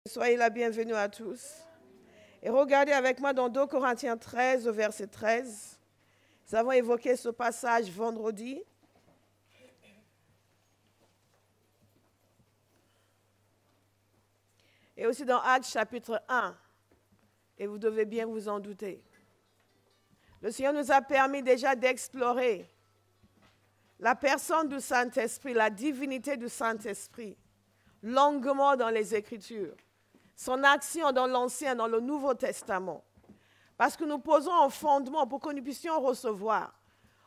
Soyez la bienvenue à tous. Et regardez avec moi dans 2 Corinthiens 13, au verset 13. Nous avons évoqué ce passage vendredi. Et aussi dans Actes chapitre 1. Et vous devez bien vous en douter. Le Seigneur nous a permis déjà d'explorer la personne du Saint-Esprit, la divinité du Saint-Esprit, longuement dans les Écritures. Son action dans l'Ancien, dans le Nouveau Testament. Parce que nous posons un fondement pour que nous puissions recevoir,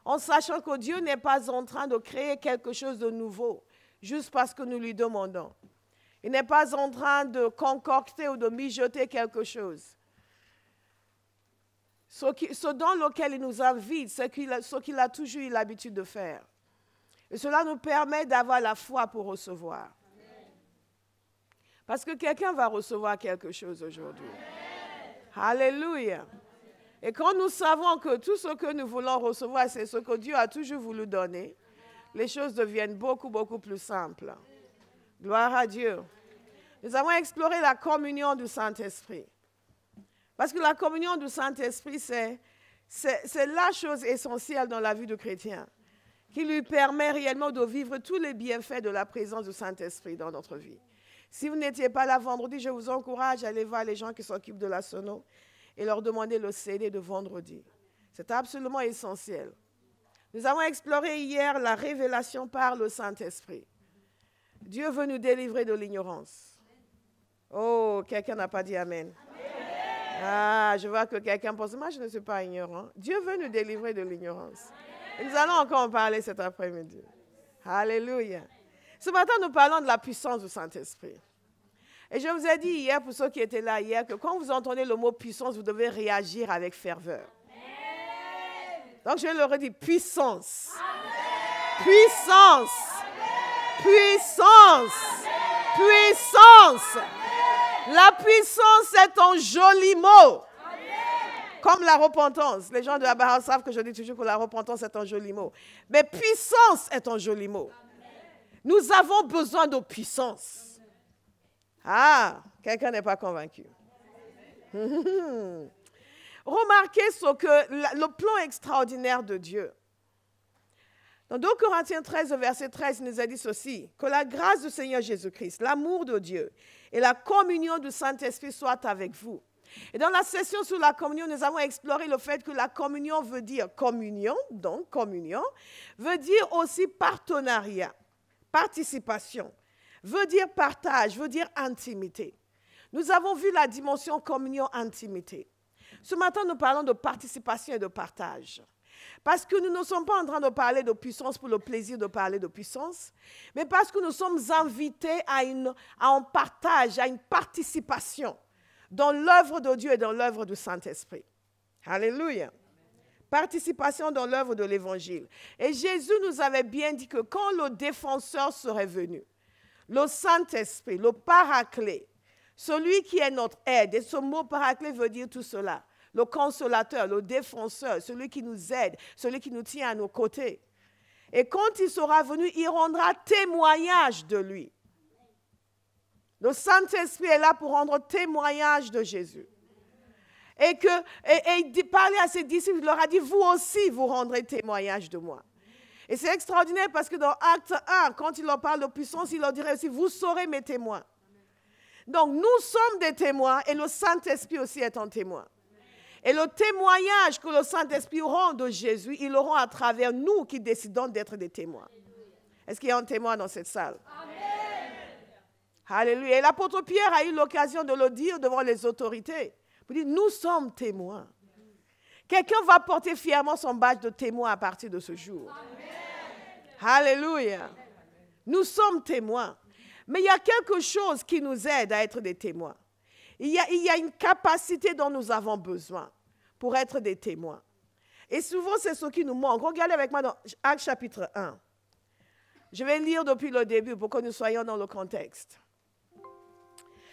en sachant que Dieu n'est pas en train de créer quelque chose de nouveau, juste parce que nous lui demandons. Il n'est pas en train de concocter ou de mijoter quelque chose. Ce dans lequel il nous invite, c'est ce qu'il a toujours eu l'habitude de faire. Et cela nous permet d'avoir la foi pour recevoir. Parce que quelqu'un va recevoir quelque chose aujourd'hui. Alléluia. Et quand nous savons que tout ce que nous voulons recevoir, c'est ce que Dieu a toujours voulu donner, les choses deviennent beaucoup, beaucoup plus simples. Gloire à Dieu. Nous avons exploré la communion du Saint-Esprit. Parce que la communion du Saint-Esprit, c'est la chose essentielle dans la vie du chrétien, qui lui permet réellement de vivre tous les bienfaits de la présence du Saint-Esprit dans notre vie. Si vous n'étiez pas là vendredi, je vous encourage à aller voir les gens qui s'occupent de la sono et leur demander le CD de vendredi. C'est absolument essentiel. Nous avons exploré hier la révélation par le Saint-Esprit. Dieu veut nous délivrer de l'ignorance. Oh, quelqu'un n'a pas dit Amen. Ah, je vois que quelqu'un pense, moi je ne suis pas ignorant. Dieu veut nous délivrer de l'ignorance. Et nous allons encore en parler cet après-midi. Alléluia. Ce matin, nous parlons de la puissance du Saint-Esprit. Et je vous ai dit hier, pour ceux qui étaient là hier, que quand vous entendez le mot puissance, vous devez réagir avec ferveur. Donc je leur ai dit puissance. Puissance. Puissance. Puissance. La puissance est un joli mot. Comme la repentance. Les gens de la Bahar savent que je dis toujours que la repentance est un joli mot. Mais puissance est un joli mot. Nous avons besoin de puissance. Ah, quelqu'un n'est pas convaincu. Remarquez le plan extraordinaire de Dieu. Dans 2 Corinthiens 13, verset 13, il nous a dit ceci, que la grâce du Seigneur Jésus-Christ, l'amour de Dieu et la communion du Saint-Esprit soient avec vous. Et dans la session sur la communion, nous avons exploré le fait que la communion veut dire communion, donc communion, veut dire aussi partenariat. Participation, veut dire partage, veut dire intimité. Nous avons vu la dimension communion-intimité. Ce matin, nous parlons de participation et de partage. Parce que nous ne sommes pas en train de parler de puissance pour le plaisir de parler de puissance, mais parce que nous sommes invités à un partage, à une participation dans l'œuvre de Dieu et dans l'œuvre du Saint-Esprit. Alléluia. Participation dans l'œuvre de l'Évangile. Et Jésus nous avait bien dit que quand le défenseur serait venu, le Saint-Esprit, le Paraclet, celui qui est notre aide, et ce mot Paraclet veut dire tout cela, le consolateur, le défenseur, celui qui nous aide, celui qui nous tient à nos côtés. Et quand il sera venu, il rendra témoignage de lui. Le Saint-Esprit est là pour rendre témoignage de Jésus. Et il parlait à ses disciples, il leur a dit, vous aussi, vous rendrez témoignage de moi. Et c'est extraordinaire parce que dans Acte 1, quand il leur parle de puissance, il leur dirait aussi, vous serez mes témoins. Donc, nous sommes des témoins et le Saint-Esprit aussi est un témoin. Et le témoignage que le Saint-Esprit rend de Jésus, il le rend à travers nous qui décidons d'être des témoins. Est-ce qu'il y a un témoin dans cette salle? Amen. Alléluia. Et l'apôtre Pierre a eu l'occasion de le dire devant les autorités. Vous dites, nous sommes témoins. Quelqu'un va porter fièrement son badge de témoin à partir de ce jour. Amen. Alléluia. Nous sommes témoins. Mais il y a quelque chose qui nous aide à être des témoins. Il y a une capacité dont nous avons besoin pour être des témoins. Et souvent, c'est ce qui nous manque. Regardez avec moi dans Actes chapitre 1. Je vais lire depuis le début pour que nous soyons dans le contexte.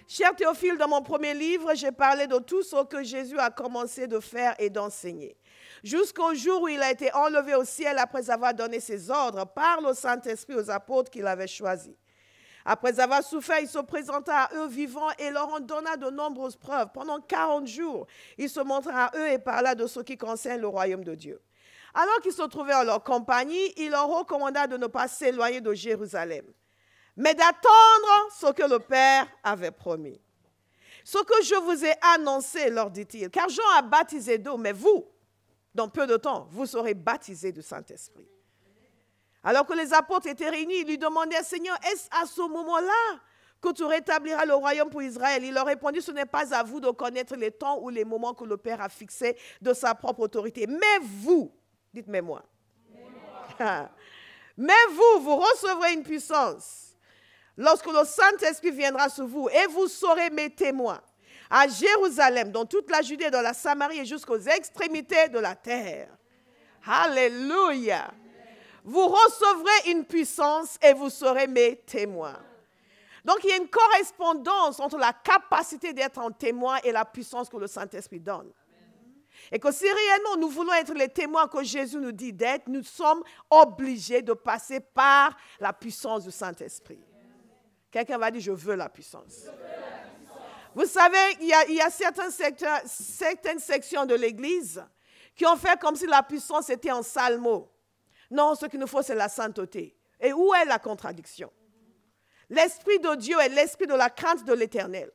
Cher Théophile, dans mon premier livre, j'ai parlé de tout ce que Jésus a commencé de faire et d'enseigner. Jusqu'au jour où il a été enlevé au ciel après avoir donné ses ordres par le Saint-Esprit aux apôtres qu'il avait choisis. Après avoir souffert, il se présenta à eux vivants et leur en donna de nombreuses preuves. Pendant 40 jours, il se montra à eux et parla de ce qui concerne le royaume de Dieu. Alors qu'ils se trouvaient en leur compagnie, il leur recommanda de ne pas s'éloigner de Jérusalem, mais d'attendre ce que le Père avait promis. Ce que je vous ai annoncé, leur dit-il, car Jean a baptisé d'eau, mais vous, dans peu de temps, vous serez baptisés du Saint-Esprit. Alors que les apôtres étaient réunis, ils lui demandaient, Seigneur, est-ce à ce moment-là que tu rétabliras le royaume pour Israël? Il leur répondit, ce n'est pas à vous de connaître les temps ou les moments que le Père a fixés de sa propre autorité. Mais vous, dites-moi moi, mais vous recevrez une puissance lorsque le Saint-Esprit viendra sur vous et vous serez mes témoins à Jérusalem, dans toute la Judée, dans la Samarie et jusqu'aux extrémités de la terre. Alléluia. Vous recevrez une puissance et vous serez mes témoins. Donc, il y a une correspondance entre la capacité d'être un témoin et la puissance que le Saint-Esprit donne. Et que si réellement nous voulons être les témoins que Jésus nous dit d'être, nous sommes obligés de passer par la puissance du Saint-Esprit. Quelqu'un va dire, je veux la puissance. Vous savez, il y a certaines sections de l'Église qui ont fait comme si la puissance était en sale mot. Non, ce qu'il nous faut, c'est la sainteté. Et où est la contradiction? L'Esprit de Dieu est l'esprit de la crainte de l'Éternel.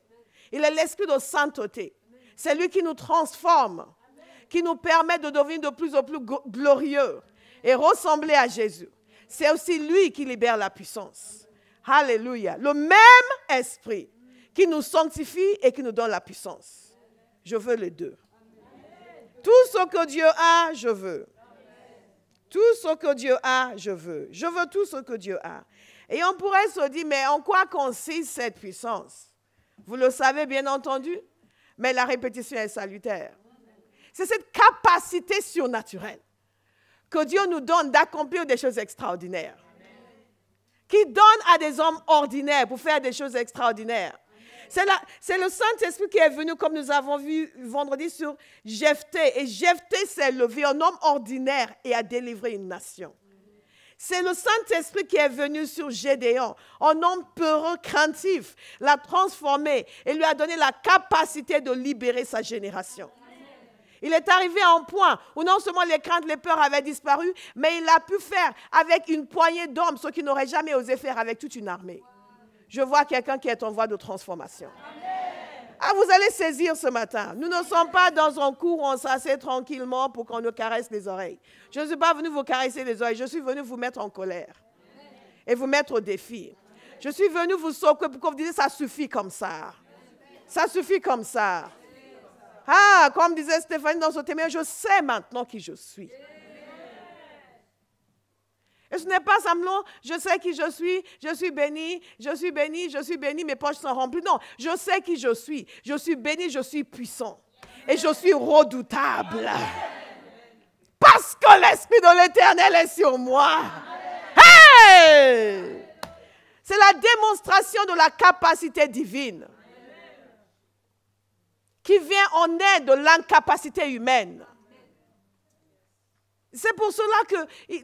Il est l'esprit de sainteté. C'est lui qui nous transforme, qui nous permet de devenir de plus en plus glorieux et ressembler à Jésus. C'est aussi lui qui libère la puissance. Alléluia. Le même esprit qui nous sanctifie et qui nous donne la puissance. Je veux les deux. Tout ce que Dieu a, je veux. Tout ce que Dieu a, je veux. Je veux tout ce que Dieu a. Et on pourrait se dire, mais en quoi consiste cette puissance? Vous le savez bien entendu, mais la répétition est salutaire. C'est cette capacité surnaturelle que Dieu nous donne d'accomplir des choses extraordinaires. Qui donne à des hommes ordinaires pour faire des choses extraordinaires. C'est le Saint-Esprit qui est venu, comme nous avons vu vendredi sur Jephthé. Et Jephthé s'est levé, un homme ordinaire, et a délivré une nation. C'est le Saint-Esprit qui est venu sur Gédéon, un homme peureux, craintif, l'a transformé et lui a donné la capacité de libérer sa génération. Il est arrivé à un point où non seulement les craintes, les peurs avaient disparu, mais il a pu faire avec une poignée d'hommes ce qu'il n'aurait jamais osé faire avec toute une armée. Je vois quelqu'un qui est en voie de transformation. Ah, vous allez saisir ce matin. Nous ne sommes pas dans un cours où on s'assied tranquillement pour qu'on nous caresse les oreilles. Je ne suis pas venu vous caresser les oreilles. Je suis venu vous mettre en colère et vous mettre au défi. Je suis venu vous secouer pour que vous disiez, ça suffit comme ça. Ça suffit comme ça. Ah, comme disait Stéphanie dans son témoignage, je sais maintenant qui je suis. Et ce n'est pas simplement, je sais qui je suis béni, je suis béni, je suis béni, mes poches sont remplies. Non, je sais qui je suis béni, je suis puissant. Et je suis redoutable. Parce que l'Esprit de l'Éternel est sur moi. Hey! C'est la démonstration de la capacité divine qui vient en aide de l'incapacité humaine. C'est pour cela que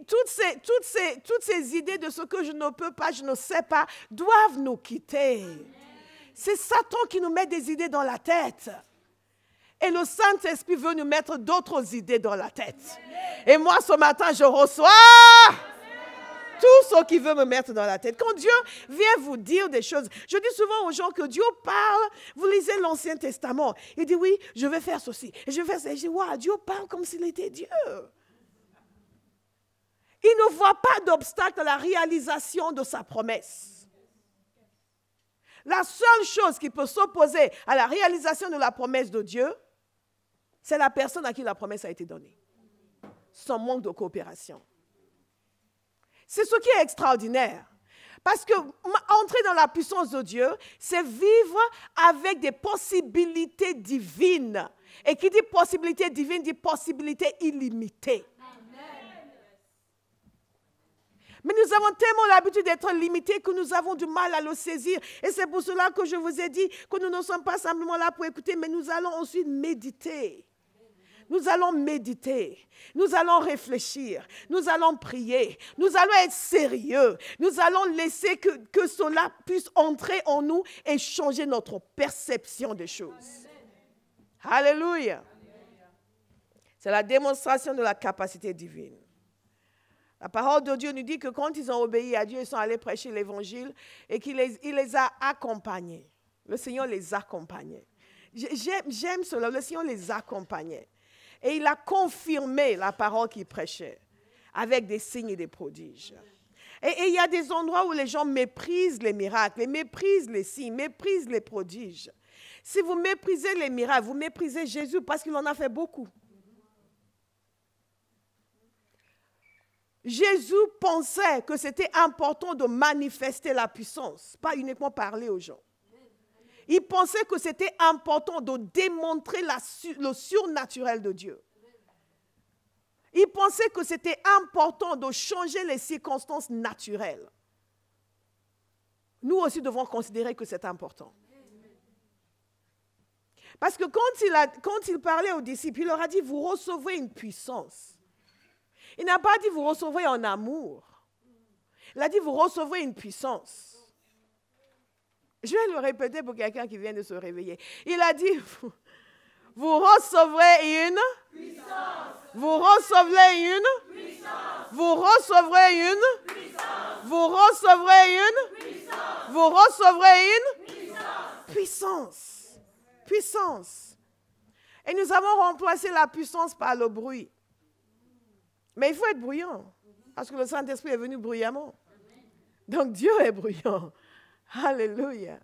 toutes ces idées de ce que je ne peux pas, je ne sais pas, doivent nous quitter. C'est Satan qui nous met des idées dans la tête. Et le Saint-Esprit veut nous mettre d'autres idées dans la tête. Et moi, ce matin, je reçois tout ce qu'il veut me mettre dans la tête. Quand Dieu vient vous dire des choses, je dis souvent aux gens que Dieu parle, vous lisez l'Ancien Testament. Il dit, oui, je vais faire ceci, et je vais faire ça. Et je dis, waouh, Dieu parle comme s'il était Dieu. Il ne voit pas d'obstacle à la réalisation de sa promesse. La seule chose qui peut s'opposer à la réalisation de la promesse de Dieu, c'est la personne à qui la promesse a été donnée. Son manque de coopération. C'est ce qui est extraordinaire. Parce que entrer dans la puissance de Dieu, c'est vivre avec des possibilités divines. Et qui dit possibilité divine, dit possibilité illimitée. Mais nous avons tellement l'habitude d'être limités que nous avons du mal à le saisir. Et c'est pour cela que je vous ai dit que nous ne sommes pas simplement là pour écouter, mais nous allons ensuite méditer. Nous allons méditer, nous allons réfléchir, nous allons prier, nous allons être sérieux, nous allons laisser que cela puisse entrer en nous et changer notre perception des choses. Alléluia. C'est la démonstration de la capacité divine. La parole de Dieu nous dit que quand ils ont obéi à Dieu, ils sont allés prêcher l'évangile et qu'il les a accompagnés. Le Seigneur les accompagnait. J'aime cela, le Seigneur les accompagnait. Et il a confirmé la parole qu'il prêchait avec des signes et des prodiges. Et il y a des endroits où les gens méprisent les miracles, méprisent les signes, méprisent les prodiges. Si vous méprisez les miracles, vous méprisez Jésus parce qu'il en a fait beaucoup. Jésus pensait que c'était important de manifester la puissance, pas uniquement parler aux gens. Il pensait que c'était important de démontrer le surnaturel de Dieu. Il pensait que c'était important de changer les circonstances naturelles. Nous aussi devons considérer que c'est important. Parce que quand il parlait aux disciples, il leur a dit, vous recevrez une puissance. Il n'a pas dit, vous recevrez en amour. Il a dit, vous recevrez une puissance. Je vais le répéter pour quelqu'un qui vient de se réveiller. Il a dit, vous recevrez une puissance. Vous recevrez une puissance. Vous recevrez une puissance. Vous recevrez une puissance. Vous recevrez une puissance. Puissance. Et nous avons remplacé la puissance par le bruit. Mais il faut être bruyant. Parce que le Saint-Esprit est venu bruyamment. Donc Dieu est bruyant. Alléluia.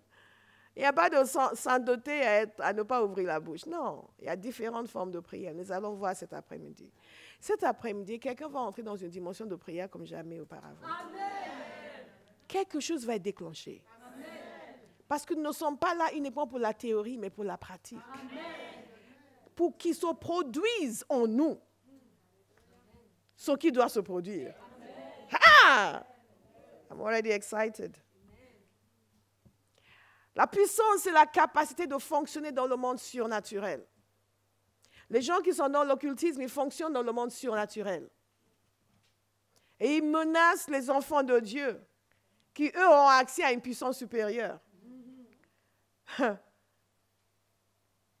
Il n'y a pas de s'en doter à ne pas ouvrir la bouche. Non, il y a différentes formes de prière. Nous allons voir cet après-midi. Cet après-midi, quelqu'un va entrer dans une dimension de prière comme jamais auparavant. Amen. Quelque chose va être déclenché. Amen. Parce que nous ne sommes pas là uniquement pour la théorie, mais pour la pratique. Amen. Pour qu'il se produise en nous ce qui doit se produire. Amen. Ah! I'm already excited. La puissance, c'est la capacité de fonctionner dans le monde surnaturel. Les gens qui sont dans l'occultisme, ils fonctionnent dans le monde surnaturel. Et ils menacent les enfants de Dieu, qui, eux, ont accès à une puissance supérieure.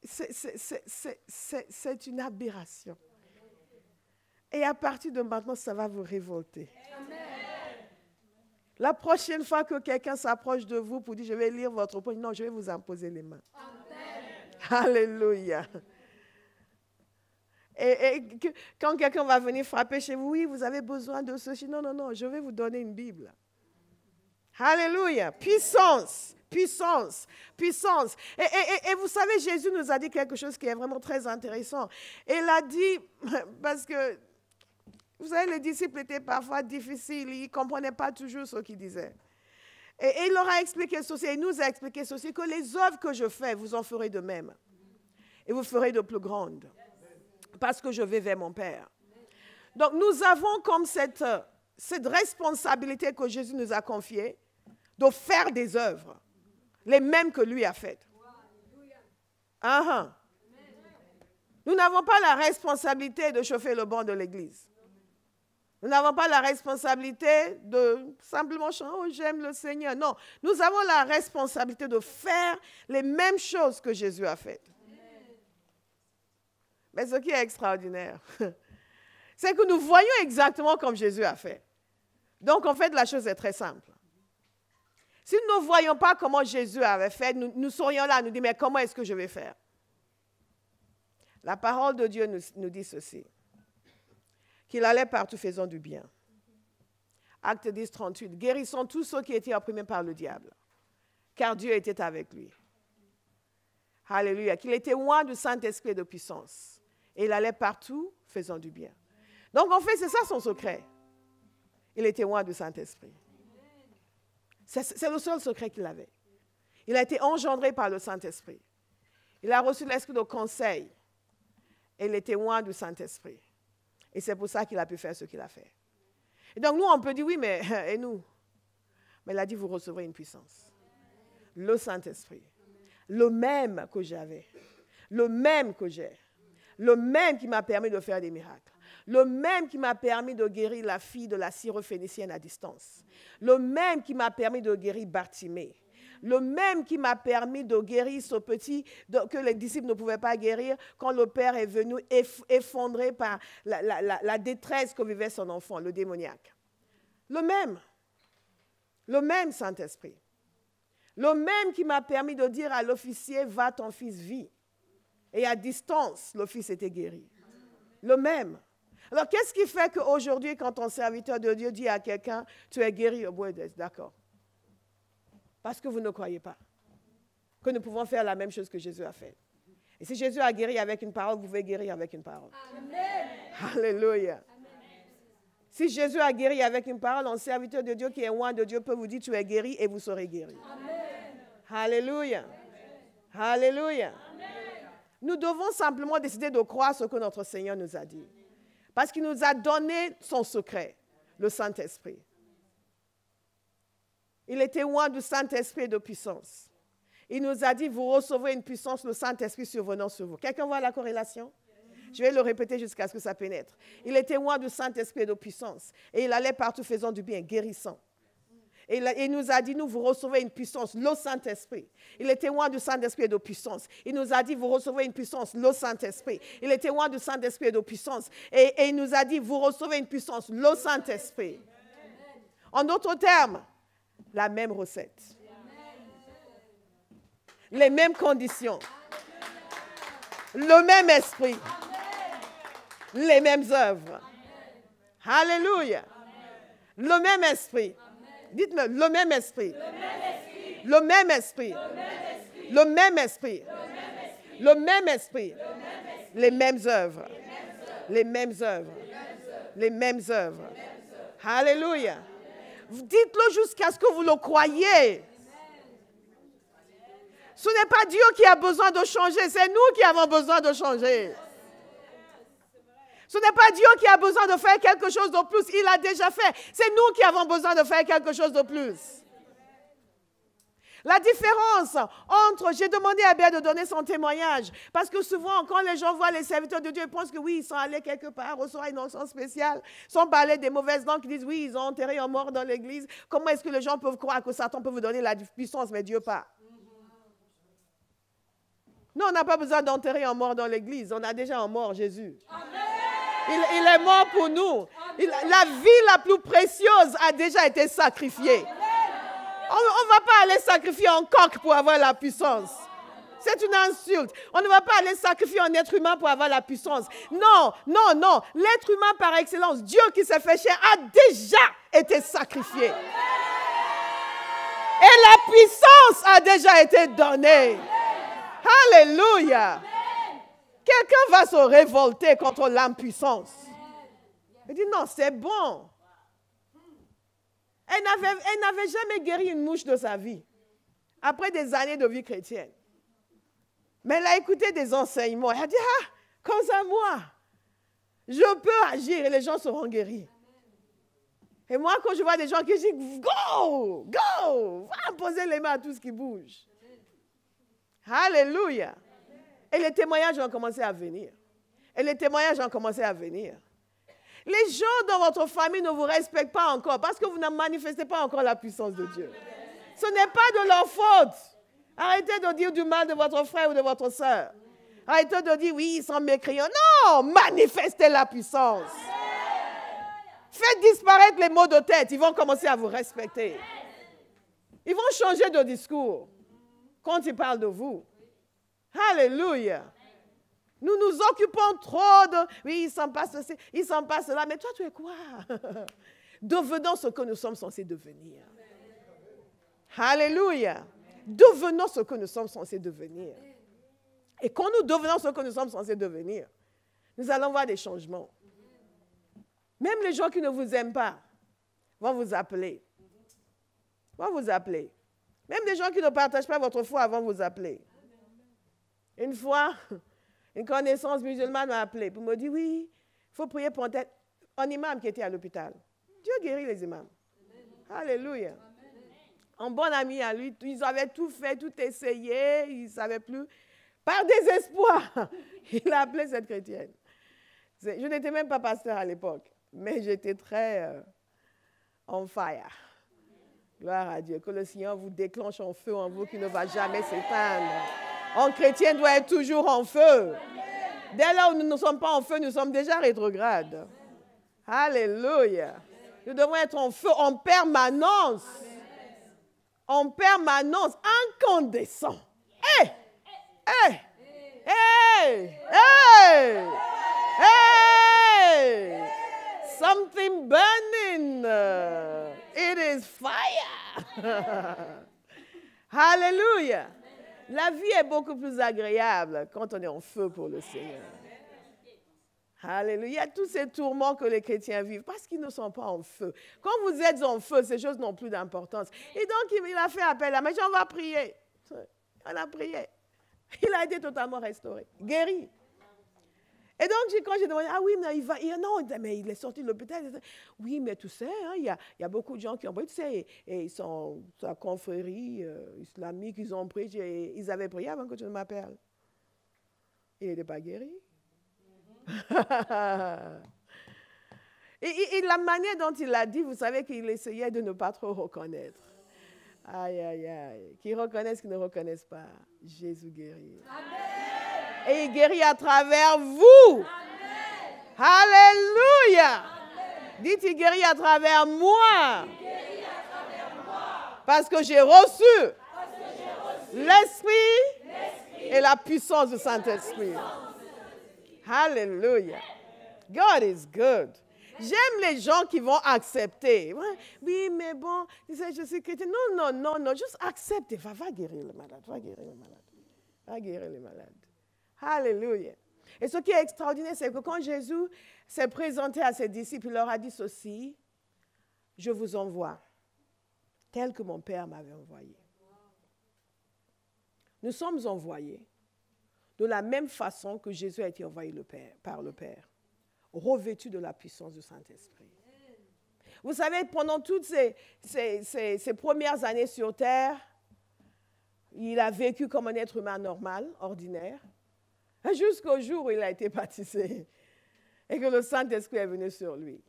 C'est une aberration. Et à partir de maintenant, ça va vous révolter. Amen. La prochaine fois que quelqu'un s'approche de vous pour dire, je vais lire votre poème, non, je vais vous imposer les mains. Amen. Alléluia. Et quand quelqu'un va venir frapper chez vous, oui, vous avez besoin de ceci. Non, non, non, je vais vous donner une Bible. Alléluia. Puissance, puissance, puissance. Et vous savez, Jésus nous a dit quelque chose qui est vraiment très intéressant. Il a dit, parce que, vous savez, les disciples étaient parfois difficiles, ils ne comprenaient pas toujours ce qu'ils disaient. Et il leur a expliqué ceci, il nous a expliqué ceci, que les œuvres que je fais, vous en ferez de même. Et vous ferez de plus grandes. Parce que je vais vers mon Père. Donc nous avons comme cette responsabilité que Jésus nous a confiée, de faire des œuvres, les mêmes que lui a faites. Nous n'avons pas la responsabilité de chauffer le banc de l'église. Nous n'avons pas la responsabilité de simplement chanter, oh, j'aime le Seigneur. Non, nous avons la responsabilité de faire les mêmes choses que Jésus a faites. Mais ce qui est extraordinaire, c'est que nous voyons exactement comme Jésus a fait. Donc, en fait, la chose est très simple. Si nous ne voyons pas comment Jésus avait fait, nous serions là à nous dire, mais comment est-ce que je vais faire? La parole de Dieu nous dit ceci. Qu'il allait partout faisant du bien. Acte 10, 38. Guérissant tous ceux qui étaient opprimés par le diable. Car Dieu était avec lui. Alléluia. Qu'il était loin du Saint-Esprit et de puissance. Et il allait partout faisant du bien. Donc en fait, c'est ça son secret. Il était loin du Saint-Esprit. C'est le seul secret qu'il avait. Il a été engendré par le Saint-Esprit. Il a reçu l'esprit de conseil. Et il était loin du Saint-Esprit. Et c'est pour ça qu'il a pu faire ce qu'il a fait. Et donc nous, on peut dire, oui, mais et nous? Mais il a dit, vous recevrez une puissance. Le Saint-Esprit. Le même que j'avais. Le même que j'ai. Le même qui m'a permis de faire des miracles. Le même qui m'a permis de guérir la fille de la syrophénicienne à distance. Le même qui m'a permis de guérir Bartimée. Le même qui m'a permis de guérir ce petit que les disciples ne pouvaient pas guérir quand le père est venu effondré par la détresse que vivait son enfant, le démoniaque. Le même Saint-Esprit. Le même qui m'a permis de dire à l'officier, va, ton fils vit. Et à distance, le fils était guéri. Le même. Alors, qu'est-ce qui fait qu'aujourd'hui, quand un serviteur de Dieu dit à quelqu'un, tu es guéri, d'accord. Parce que vous ne croyez pas que nous pouvons faire la même chose que Jésus a fait. Et si Jésus a guéri avec une parole, vous pouvez guérir avec une parole. Amen. Alléluia. Amen. Si Jésus a guéri avec une parole, un serviteur de Dieu qui est loin de Dieu peut vous dire, tu es guéri et vous serez guéri. Amen. Alléluia. Amen. Alléluia. Amen. Nous devons simplement décider de croire ce que notre Seigneur nous a dit. Parce qu'il nous a donné son secret, le Saint-Esprit. Il était loin du Saint-Esprit de puissance. Il nous a dit, vous recevrez une puissance, le Saint-Esprit survenant sur vous. Quelqu'un voit la corrélation? Je vais le répéter jusqu'à ce que ça pénètre. Il était loin du Saint-Esprit de puissance. Et il allait partout faisant du bien, guérissant. Et il nous a dit, nous, vous recevrez une puissance, le Saint-Esprit. Il était loin du Saint-Esprit de puissance. Il nous a dit, vous recevrez une puissance, le Saint-Esprit. Il était loin du Saint-Esprit de puissance. Et il nous a dit, vous recevrez une puissance, le Saint-Esprit. En d'autres termes, la même recette. Les mêmes conditions. Le même esprit. Les mêmes œuvres. Alléluia. Le même esprit. Dites-moi, le même esprit. Le même esprit. Le même esprit. Le même esprit. Les mêmes œuvres. Les mêmes œuvres. Les mêmes œuvres. Alléluia. Dites-le jusqu'à ce que vous le croyiez. Ce n'est pas Dieu qui a besoin de changer, c'est nous qui avons besoin de changer. Ce n'est pas Dieu qui a besoin de faire quelque chose de plus, il l'a déjà fait. C'est nous qui avons besoin de faire quelque chose de plus. La différence entre, j'ai demandé à Béa de donner son témoignage, parce que souvent, quand les gens voient les serviteurs de Dieu, ils pensent que oui, ils sont allés quelque part, recevoir une onction spéciale, sont parlés des mauvaises langues, qui disent oui, ils ont enterré un mort dans l'église. Comment est-ce que les gens peuvent croire que Satan peut vous donner la puissance, mais Dieu pas? Non, on n'a pas besoin d'enterrer un mort dans l'église, on a déjà un mort, Jésus. Amen. Il est mort pour nous. La vie la plus précieuse a déjà été sacrifiée. On ne va pas aller sacrifier un coq pour avoir la puissance. C'est une insulte. On ne va pas aller sacrifier un être humain pour avoir la puissance. Non, non, non. L'être humain par excellence, Dieu qui s'est fait chair, a déjà été sacrifié. Et la puissance a déjà été donnée. Alléluia. Quelqu'un va se révolter contre l'impuissance. Il dit non, c'est bon. Elle n'avait jamais guéri une mouche de sa vie, après des années de vie chrétienne. Mais elle a écouté des enseignements. Elle a dit, ah, comme ça, moi, je peux agir et les gens seront guéris. Et moi, quand je vois des gens qui disent, go, go, va poser les mains à tout ce qui bouge. Alléluia. Et les témoignages ont commencé à venir. Les gens dans votre famille ne vous respectent pas encore parce que vous ne manifestez pas encore la puissance de Dieu. Ce n'est pas de leur faute. Arrêtez de dire du mal de votre frère ou de votre soeur. Arrêtez de dire, oui, ils sont mécréants. Non, manifestez la puissance. Faites disparaître les maux de tête. Ils vont commencer à vous respecter. Ils vont changer de discours quand ils parlent de vous. Alléluia. Nous nous occupons trop de... Oui, il s'en passe ceci, il s'en passe cela. Mais toi, tu es quoi? Devenons ce que nous sommes censés devenir. Alléluia. Devenons ce que nous sommes censés devenir. Et quand nous devenons ce que nous sommes censés devenir, nous allons voir des changements. Même les gens qui ne vous aiment pas vont vous appeler. Même les gens qui ne partagent pas votre foi vont vous appeler. Une fois, une connaissance musulmane m'a appelé pour me dire, oui, il faut prier pour un imam qui était à l'hôpital. Dieu guérit les imams. Alléluia. Un bon ami à lui, ils avaient tout fait, tout essayé, ils ne savaient plus. Par désespoir, il a appelé cette chrétienne. Je n'étais même pas pasteur à l'époque, mais j'étais très on fire. Gloire à Dieu. Que le Seigneur vous déclenche en feu en vous qui ne va jamais s'éteindre. Un chrétien doit être toujours en feu. Dès là où nous ne sommes pas en feu, nous sommes déjà rétrogrades. Alléluia. Nous devons être en feu en permanence. En permanence, incandescent. Hey! Hey! Hey! Hey! Hey! Something burning. It is fire. Hallelujah. La vie est beaucoup plus agréable quand on est en feu pour le Seigneur. Alléluia. Il y a tous ces tourments que les chrétiens vivent parce qu'ils ne sont pas en feu. Quand vous êtes en feu, ces choses n'ont plus d'importance. Et donc, il a fait appel à mais on va prier. On a prié. Il a été totalement restauré, guéri. Et donc, quand j'ai demandé, ah oui, mais il va, non, mais il est sorti de l'hôpital. Oui, mais tu sais, hein, il y a beaucoup de gens qui ont pris, tu sais, et ils sont sa confrérie islamique, ils ont pris, ils avaient prié avant que tu ne m'appelles. Il n'était pas guéri. et la manière dont il l'a dit, vous savez qu'il essayait de ne pas trop reconnaître. Aïe, aïe, aïe. Qu'ils reconnaissent, qu'ils ne reconnaissent pas. Jésus guérit. Amen. Et il guérit à travers vous. Amen. Alléluia. Amen. Dites, il guérit à travers moi. Parce que j'ai reçu l'Esprit et la puissance du Saint-Esprit. Alléluia. God is good. J'aime les gens qui vont accepter. Oui, mais bon, je suis chrétien. Non, juste accepte. Va guérir le malade, va guérir le malade. Va guérir les malades. Alléluia. Et ce qui est extraordinaire, c'est que quand Jésus s'est présenté à ses disciples, il leur a dit ceci, je vous envoie, tel que mon Père m'avait envoyé. Nous sommes envoyés de la même façon que Jésus a été envoyé par le Père, revêtu de la puissance du Saint-Esprit. Vous savez, pendant toutes ces premières années sur terre, il a vécu comme un être humain normal, ordinaire, jusqu'au jour où il a été baptisé et que le Saint-Esprit est venu sur lui.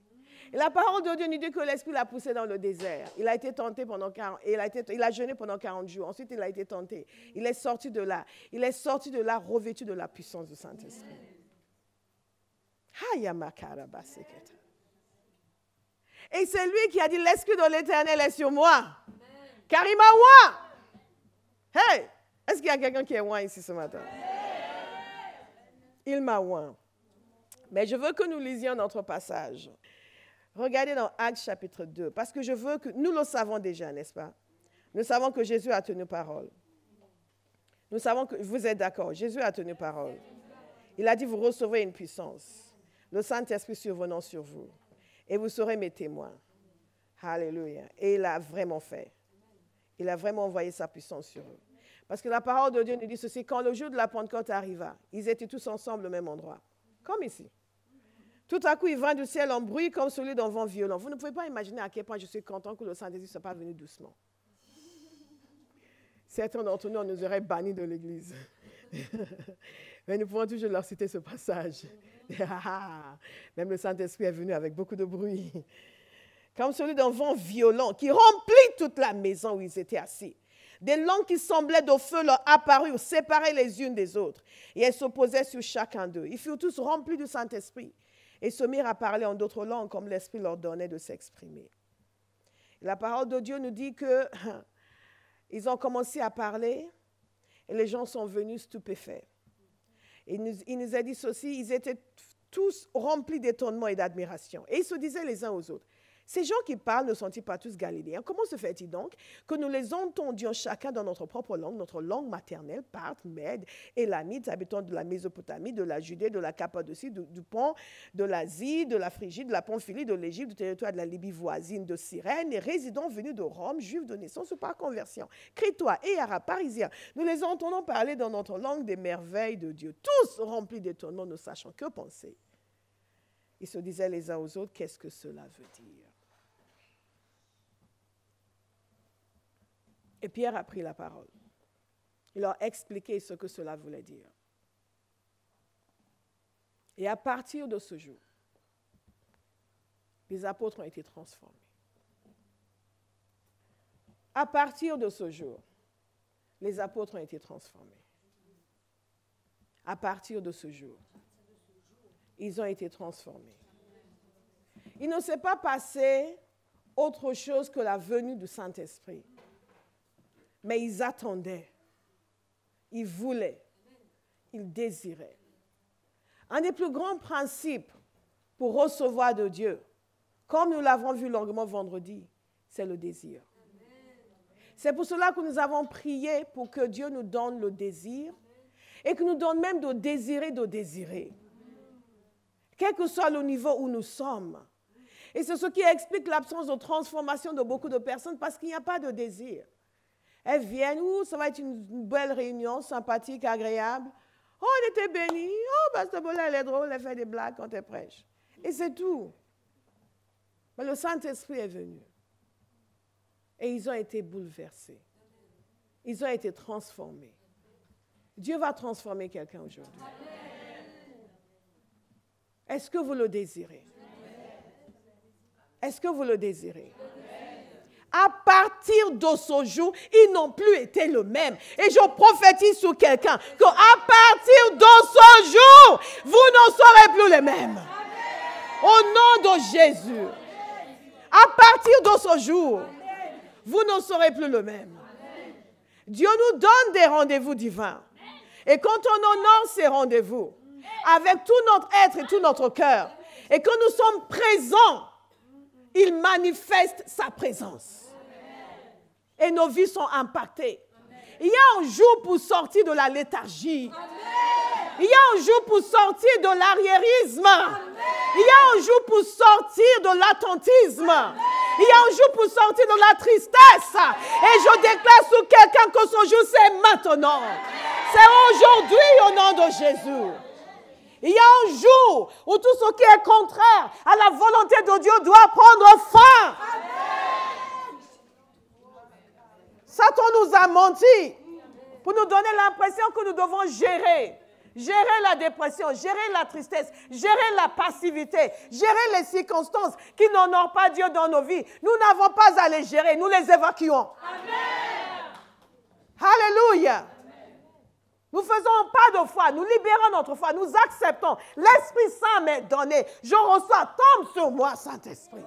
Et la parole de Dieu nous dit que l'Esprit l'a poussé dans le désert. Il a été tenté pendant 40, il a jeûné pendant 40 jours. Ensuite, il a été tenté. Il est sorti de là. Il est sorti de là revêtu de la puissance du Saint-Esprit. Et c'est lui qui a dit, l'Esprit de l'Éternel est sur moi. Car il m'a oint. Hey, est-ce qu'il y a quelqu'un qui est oint ici ce matin? Il m'a oint. Mais je veux que nous lisions notre passage. Regardez dans Actes chapitre 2, parce que je veux que, nous le savons déjà, n'est-ce pas? Nous savons que Jésus a tenu parole. Nous savons que, vous êtes d'accord, Jésus a tenu parole. Il a dit, vous recevrez une puissance, le Saint-Esprit survenant sur vous, et vous serez mes témoins. Alléluia. Et il a vraiment fait. Il a vraiment envoyé sa puissance sur eux. Parce que la parole de Dieu nous dit ceci, quand le jour de la Pentecôte arriva, ils étaient tous ensemble au même endroit, comme ici. Tout à coup, il vint du ciel un bruit comme celui d'un vent violent. Vous ne pouvez pas imaginer à quel point je suis content que le Saint-Esprit ne soit pas venu doucement. Certains d'entre nous, on nous aurait bannis de l'Église. Mais nous pouvons toujours leur citer ce passage. Même le Saint-Esprit est venu avec beaucoup de bruit. Comme celui d'un vent violent qui remplit toute la maison où ils étaient assis. Des langues qui semblaient de feu leur apparurent, séparées les unes des autres. Et elles s'opposaient sur chacun d'eux. Ils furent tous remplis du Saint-Esprit. Et se mirent à parler en d'autres langues comme l'Esprit leur donnait de s'exprimer. La parole de Dieu nous dit qu'ils ont commencé à parler et les gens sont venus stupéfaits. Il nous a dit ceci, ils étaient tous remplis d'étonnement et d'admiration. Et ils se disaient les uns aux autres, ces gens qui parlent ne sont-ils pas tous galiléens? Comment se fait-il donc que nous les entendions chacun dans notre propre langue, notre langue maternelle, Parthes, Mèdes, Élamites, habitants de la Mésopotamie, de la Judée, de la Cappadocie, du Pont, de l'Asie, de la Phrygie, de la Pamphylie, de l'Égypte, du territoire de la Libye voisine, de Cyrène, et résidents venus de Rome, juifs de naissance ou par conversion, Crétois et Arabes, Parisiens. Nous les entendons parler dans notre langue des merveilles de Dieu, tous remplis d'étonnement, ne sachant que penser. Ils se disaient les uns aux autres, qu'est-ce que cela veut dire? Et Pierre a pris la parole. Il leur a expliqué ce que cela voulait dire. Et à partir de ce jour, les apôtres ont été transformés. À partir de ce jour, les apôtres ont été transformés. À partir de ce jour, ils ont été transformés. Il ne s'est pas passé autre chose que la venue du Saint-Esprit. Mais ils attendaient, ils voulaient, ils désiraient. Un des plus grands principes pour recevoir de Dieu, comme nous l'avons vu longuement vendredi, c'est le désir. C'est pour cela que nous avons prié pour que Dieu nous donne le désir et que nous donne même de désirer. Quel que soit le niveau où nous sommes. Et c'est ce qui explique l'absence de transformation de beaucoup de personnes parce qu'il n'y a pas de désir. Elles viennent, ça va être une belle réunion, sympathique, agréable. Oh, on était bénis. Oh, Pasteur Bola, elle est drôle, elle fait des blagues quand elle prêche. Et c'est tout. Mais le Saint-Esprit est venu. Et ils ont été bouleversés. Ils ont été transformés. Dieu va transformer quelqu'un aujourd'hui. Est-ce que vous le désirez? Est-ce que vous le désirez? À partir de ce jour, ils n'ont plus été le même. Et je prophétise sur quelqu'un qu'à partir de ce jour, vous ne serez plus les mêmes. Au nom de Jésus. À partir de ce jour, vous ne serez plus le même. Dieu nous donne des rendez-vous divins. Et quand on honore ces rendez-vous, avec tout notre être et tout notre cœur, et que nous sommes présents, il manifeste sa présence. Et nos vies sont impactées. Il y a un jour pour sortir de la léthargie. Il y a un jour pour sortir de l'arriérisme. Il y a un jour pour sortir de l'attentisme. Il y a un jour pour sortir de la tristesse. Et je déclare sur quelqu'un que ce jour, c'est maintenant. C'est aujourd'hui au nom de Jésus. Il y a un jour où tout ce qui est contraire à la volonté de Dieu doit prendre fin. Satan nous a menti pour nous donner l'impression que nous devons gérer la dépression, gérer la tristesse, gérer la passivité, gérer les circonstances qui n'honorent pas Dieu dans nos vies. Nous n'avons pas à les gérer, nous les évacuons. Amen. Alléluia. Nous ne faisons pas de foi, nous libérons notre foi, nous acceptons. L'Esprit Saint m'est donné. Je reçois, tombe sur moi, Saint-Esprit.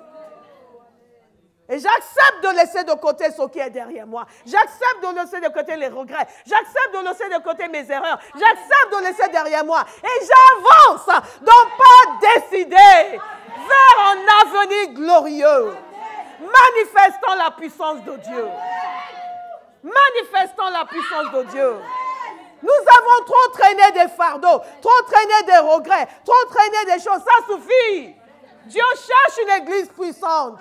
Et j'accepte de laisser de côté ce qui est derrière moi. J'accepte de laisser de côté les regrets. J'accepte de laisser de côté mes erreurs. J'accepte de laisser derrière moi. Et j'avance d'un pas décidé vers un avenir glorieux. Manifestant la puissance de Dieu. Manifestant la puissance de Dieu. Nous avons trop traîné des fardeaux, trop traîné des regrets, trop traîné des choses. Ça suffit. Dieu cherche une église puissante.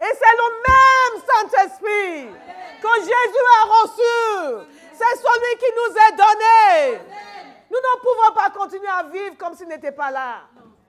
Et c'est le même Saint-Esprit que Jésus a reçu. C'est celui qui nous est donné. Nous ne pouvons pas continuer à vivre comme s'il n'était pas là.